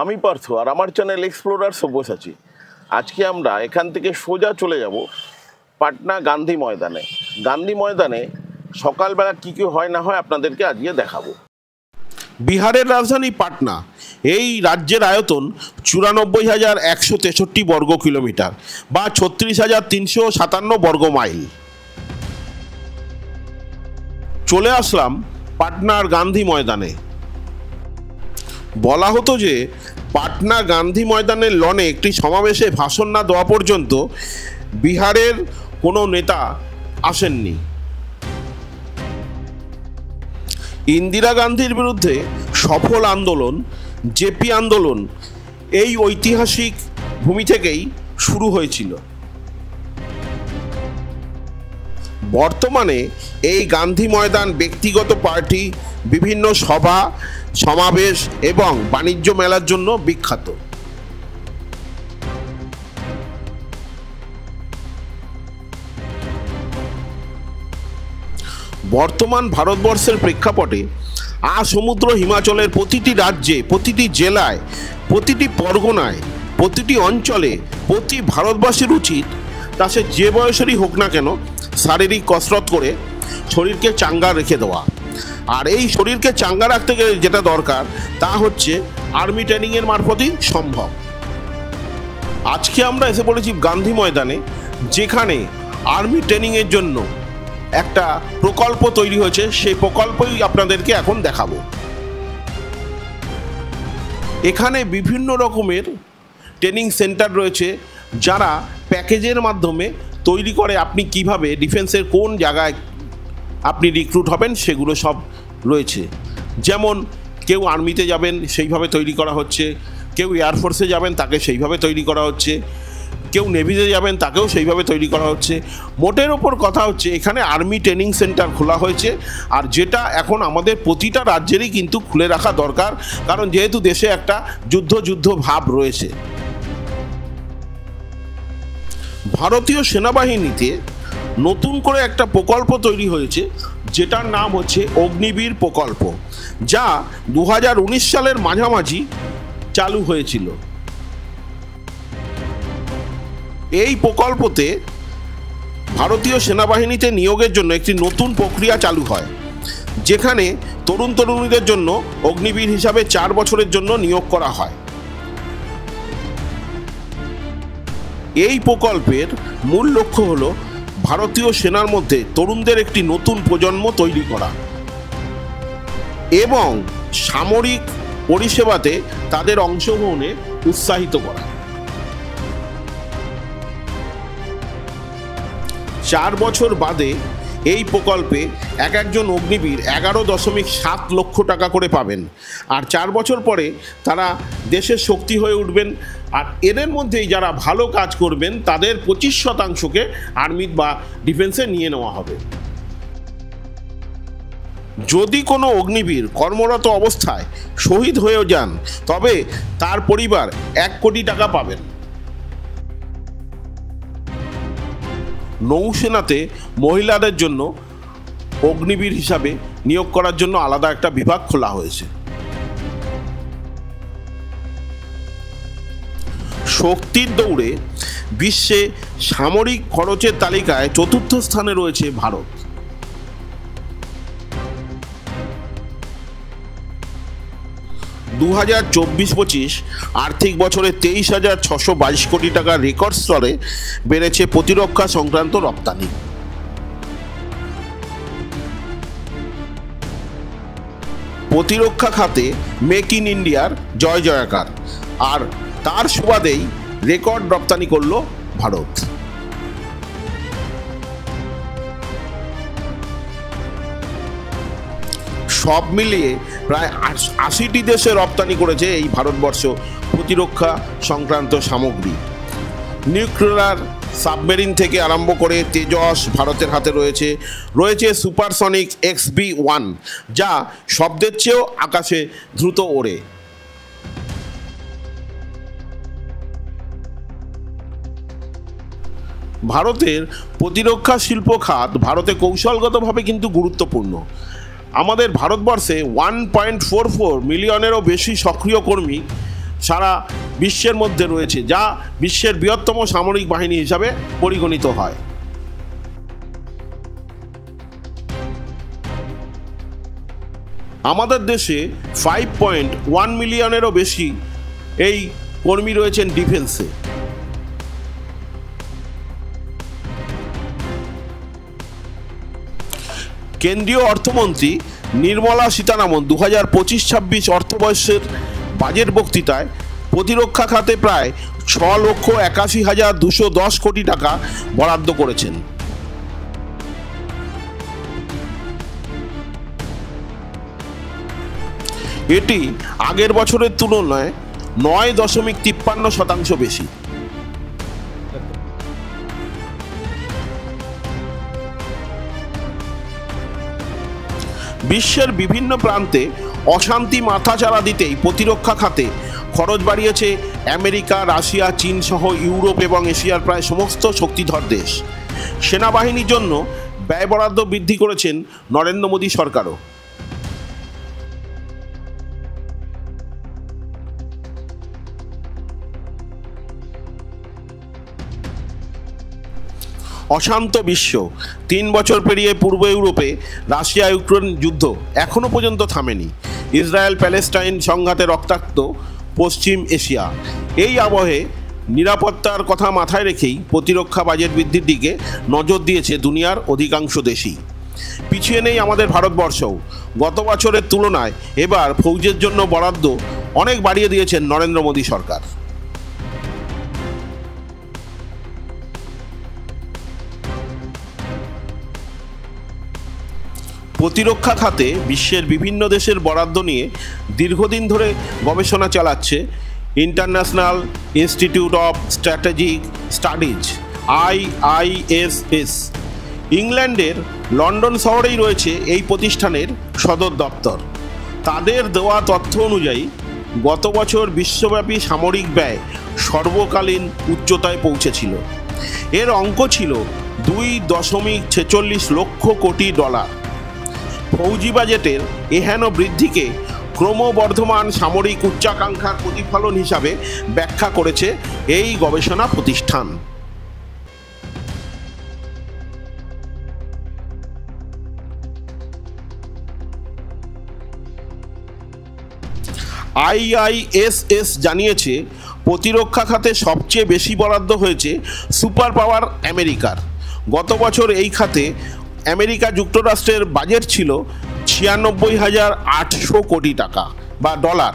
আমি পার্থ আর আমার channel explorer Sabyasachi. আজকে আমরা এখান থেকে সোজা চলে যাব পাটনা গান্ধী ময়দানে। গান্ধী ময়দানে সকালবেলা কী কী হয় না হয় আপনাদেরকে আজকে দেখাবো। বিহারের রাজধানী পাটনা, এই রাজ্যের আয়তন 94,163 বর্গ কিলোমিটার বা 36,357 বর্গ মাইল। চলে আসলাম পাটনার গান্ধী ময়দানে। বলা হতো যে পাটনা গান্ধী ময়দানের লনে একটি সমাবেশে ভাষণ না দেওয়া পর্যন্ত বিহারের কোনো নেতা আসেননি। ইন্দিরা গান্ধীর বিরুদ্ধে সফল আন্দোলন জেপি আন্দোলন এই ঐতিহাসিক ভূমি থেকেই শুরু হয়েছিল। বর্তমানে এই গান্ধী ময়দান ব্যক্তিগত পার্টি, বিভিন্ন সভা সমাবেশ এবং বাণিজ্য মেলার জন্য বিখ্যাত। বর্তমান ভারতবর্ষের প্রেক্ষাপটে সমুদ্র হিমাচলের প্রতিটি রাজ্যে, প্রতিটি জেলায়, প্রতিটি পরগনায়, প্রতিটি অঞ্চলে প্রতি ভারতবাসীর উচিত তা সে যে বয়সেরই হোক না কেন শারীরিক কসরত করে শরীরকে চাঙ্গা রেখে দেওয়া। আর এই শরীরকে চাঙ্গা রাখতে গেলে যেটা দরকার তা হচ্ছে আর্মি ট্রেনিংয়ের মারফতই সম্ভব। আজকে আমরা এসে পড়েছি গান্ধী ময়দানে, যেখানে আর্মি ট্রেনিংয়ের জন্য একটা প্রকল্প তৈরি হয়েছে। সেই প্রকল্পই আপনাদেরকে এখন দেখাবো। এখানে বিভিন্ন রকমের ট্রেনিং সেন্টার রয়েছে, যারা প্যাকেজের মাধ্যমে তৈরি করে আপনি কিভাবে ডিফেন্সের কোন জায়গায় আপনি রিক্রুট হবেন সেগুলো সব রয়েছে। যেমন কেউ আর্মিতে যাবেন সেইভাবে তৈরি করা হচ্ছে, কেউ এয়ারফোর্সে যাবেন তাকে সেইভাবে তৈরি করা হচ্ছে, কেউ নেভিতে যাবেন তাকেও সেইভাবে তৈরি করা হচ্ছে। মোটের ওপর কথা হচ্ছে এখানে আর্মি ট্রেনিং সেন্টার খোলা হয়েছে, আর যেটা এখন আমাদের প্রতিটা রাজ্যেরই কিন্তু খুলে রাখা দরকার, কারণ যেহেতু দেশে একটা যুদ্ধ ভাব রয়েছে। ভারতীয় সেনাবাহিনীতে নতুন করে একটা প্রকল্প তৈরি হয়েছে, যেটার নাম হচ্ছে অগ্নিবীর প্রকল্প, যা 2019 সালের মাঝামাঝি চালু হয়েছিল। এই প্রকল্পতে ভারতীয় সেনাবাহিনীতে নিয়োগের জন্য একটি নতুন প্রক্রিয়া চালু হয়, যেখানে তরুণীদের জন্য অগ্নিবীর হিসাবে 4 বছরের জন্য নিয়োগ করা হয়। এই প্রকল্পের মূল লক্ষ্য হলো ভারতীয় সেনার মধ্যে তরুণদের একটি নতুন প্রজন্ম তৈরি করা এবং সামরিক পরিষেবাতে তাদের অংশগ্রহণে উৎসাহিত করা। 4 বছর বাদে এই প্রকল্পে একজন অগ্নিবীর 11.7 লক্ষ টাকা করে পাবেন, আর 4 বছর পরে তারা দেশের শক্তি হয়ে উঠবেন। আর এদের মধ্যেই যারা ভালো কাজ করবেন তাদের 25%কে আর্মি বা ডিফেন্সে নিয়ে নেওয়া হবে। যদি কোনো অগ্নিবীর কর্মরত অবস্থায় শহীদ হয়েও যান, তবে তার পরিবার 1 কোটি টাকা পাবেন। নৌসেনাতে মহিলাদের জন্য অগ্নিবীর হিসাবে নিয়োগ করার জন্য আলাদা একটা বিভাগ খোলা হয়েছে। শক্তির দৌড়ে বিশ্বে সামরিক খরচের তালিকায় 4র্থ স্থানে রয়েছে ভারত। দু 2024-25 আর্থিক বছরে 23,622 কোটি টাকার রেকর্ড স্তরে বেড়েছে প্রতিরক্ষা সংক্রান্ত রপ্তানি। প্রতিরক্ষা খাতে মেক ইন ইন্ডিয়ার জয় জয়কার, আর তার সুবাদেই রেকর্ড রপ্তানি করল ভারত। সব মিলিয়ে প্রায় 80টি দেশে রপ্তানি করেছে এই ভারতবর্ষ প্রতিরক্ষা সংক্রান্ত সামগ্রী। নিউক্লিয়ার সাবমেরিন থেকে আরম্ভ করে তেজস ভারতের হাতে রয়েছে সুপারসনিক XB-1, যা শব্দের চেয়েও আকাশে দ্রুত ওড়ে। ভারতের প্রতিরক্ষা শিল্প খাত ভারতে কৌশলগতভাবে কিন্তু গুরুত্বপূর্ণ। আমাদের ভারতবর্ষে 1.44 মিলিয়নেরও বেশি সক্রিয় কর্মী সারা বিশ্বের মধ্যে রয়েছে, যা বিশ্বের বৃহত্তম সামরিক বাহিনী হিসাবে পরিগণিত হয়। আমাদের দেশে 5.1 মিলিয়নেরও বেশি এই কর্মী রয়েছেন ডিফেন্সে। কেন্দ্রীয় অর্থমন্ত্রী নির্মলা সীতারামন 2025-26 অর্থবর্ষের বাজেট বক্তৃতায় প্রতিরক্ষা খাতে প্রায় 6,81,210 কোটি টাকা বরাদ্দ করেছেন। এটি আগের বছরের তুলনায় 9.53% বেশি। বিশ্বের বিভিন্ন প্রান্তে অশান্তি মাথাচাড়া দিতেই প্রতিরক্ষা খাতে খরচ বাড়িয়েছে আমেরিকা, রাশিয়া, চীন সহ ইউরোপ এবং এশিয়ার প্রায় সমস্ত শক্তিধর দেশ। সেনাবাহিনীর জন্য ব্যয় বরাদ্দ বৃদ্ধি করেছেন নরেন্দ্র মোদী সরকারও। অশান্ত বিশ্ব, 3 বছর পেরিয়ে পূর্ব ইউরোপে রাশিয়া ইউক্রেন যুদ্ধ এখনও পর্যন্ত থামেনি। ইসরায়েল প্যালেস্টাইন সংঘাতে রক্তাক্ত পশ্চিম এশিয়া। এই আবহে নিরাপত্তার কথা মাথায় রেখেই প্রতিরক্ষা বাজেট বৃদ্ধির দিকে নজর দিয়েছে দুনিয়ার অধিকাংশ দেশই। পিছিয়ে নেই আমাদের ভারতবর্ষও। গত বছরের তুলনায় এবার ফৌজের জন্য বরাদ্দ অনেক বাড়িয়ে দিয়েছেন নরেন্দ্র মোদী সরকার। প্রতিরক্ষা খাতে বিশ্বের বিভিন্ন দেশের বরাদ্দ নিয়ে দীর্ঘদিন ধরে গবেষণা চালাচ্ছে international institute of strategic studies IISS। ইংল্যান্ডের লন্ডন শহরেই রয়েছে এই প্রতিষ্ঠানের সদর দপ্তর। তাদের দেওয়া তথ্য অনুযায়ী গত বছর বিশ্বব্যাপী সামরিক ব্যয় সর্বকালীন উচ্চতায় পৌঁছেছিল। এর অঙ্ক ছিল $2.46 লক্ষ কোটি। ফৌজি বাজেটের এহেন বৃদ্ধিকে ক্রমবর্ধমান সামরিক উচ্চাকাঙ্ক্ষার প্রতিফলন হিসাবে ব্যাখ্যা করেছে এই গবেষণা প্রতিষ্ঠান। IISS জানিয়েছে প্রতিরক্ষা খাতে সবচেয়ে বেশি বরাদ্দ হয়েছে সুপার পাওয়ার আমেরিকার। গত বছর এই খাতে আমেরিকা যুক্তরাষ্ট্রের বাজেট ছিল 96,800 কোটি টাকা বা ডলার।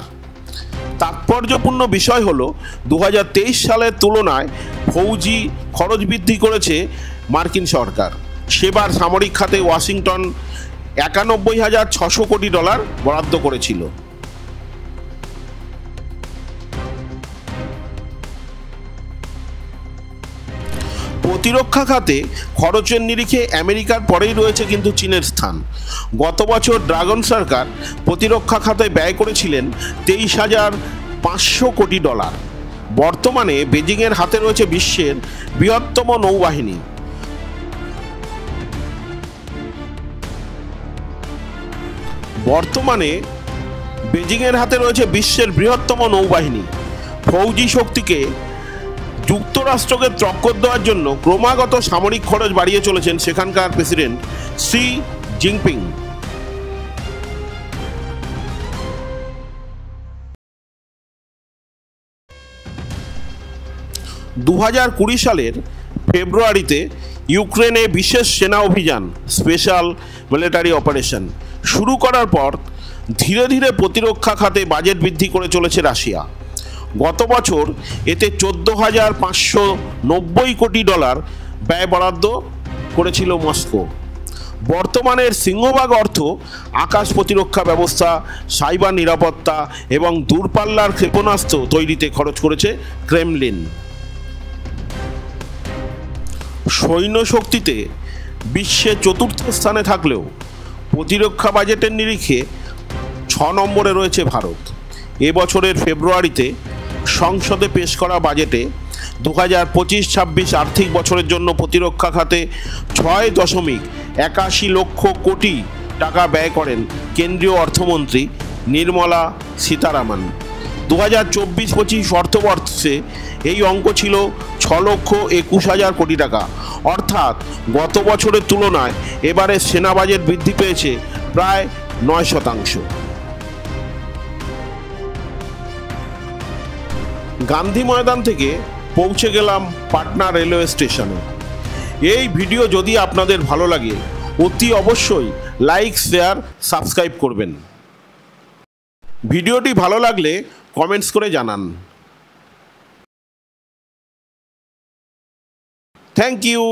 তাৎপর্যপূর্ণ বিষয় হলো 2023 সালের তুলনায় ফৌজি খরচ বৃদ্ধি করেছে মার্কিন সরকার। সেবার সামরিক খাতে ওয়াশিংটন 91,600 কোটি ডলার বরাদ্দ করেছিল। প্রতিরক্ষা খাতে খরচের নিরিখে আমেরিকার পরেই রয়েছে কিন্তু চীনের স্থান। গত বছর ড্রাগন সরকার প্রতিরক্ষা খাতে ব্যয় করেছিলেন 23,500 কোটি ডলার। বর্তমানে বেজিংয়ের হাতে রয়েছে বিশ্বের বৃহত্তম নৌবাহিনী। ফৌজি শক্তিকে যুক্তরাষ্ট্রকে টক্কর দেওয়ার জন্য ক্রমাগত সামরিক খরচ বাড়িয়ে চলেছেন সেখানকার প্রেসিডেন্ট শি জিনপিং। 2020 সালের ফেব্রুয়ারিতে ইউক্রেনে বিশেষ সেনা অভিযান স্পেশাল মিলিটারি অপারেশন শুরু করার পর ধীরে ধীরে প্রতিরক্ষা খাতে বাজেট বৃদ্ধি করে চলেছে রাশিয়া। গত বছর এতে 14,590 কোটি ডলার ব্যয় বরাদ্দ করেছিল মস্কো। বর্তমানের সিংহভাগ অর্থ আকাশ প্রতিরক্ষা ব্যবস্থা, সাইবার নিরাপত্তা এবং দূরপাল্লার ক্ষেপণাস্ত্র তৈরিতে খরচ করেছে ক্রেমলিন। সৈন্য শক্তিতে বিশ্বে 4র্থ স্থানে থাকলেও প্রতিরক্ষা বাজেটের নিরিখে 6 নম্বরে রয়েছে ভারত। এবছরের ফেব্রুয়ারিতে সংসদে পেশ করা বাজেটে 2025-26 আর্থিক বছরের জন্য প্রতিরক্ষা খাতে 6.81 লক্ষ কোটি টাকা ব্যয় করেন কেন্দ্রীয় অর্থমন্ত্রী নির্মলা সীতারামন। 2024-25 অর্থবর্ষে এই অঙ্ক ছিল 6,21,000 কোটি টাকা। অর্থাৎ গত বছরের তুলনায় এবারে সেনা বাজেট বৃদ্ধি পেয়েছে প্রায় 9%। গান্ধী ময়দান থেকে পৌঁছে গেলাম পাটনা রেলওয়ে স্টেশনে। এই ভিডিও যদি আপনাদের ভালো লাগে অতি অবশ্যই লাইক, শেয়ার, সাবস্ক্রাইব করবেন। ভিডিওটি ভালো লাগলে কমেন্টস করে জানান। Thank you.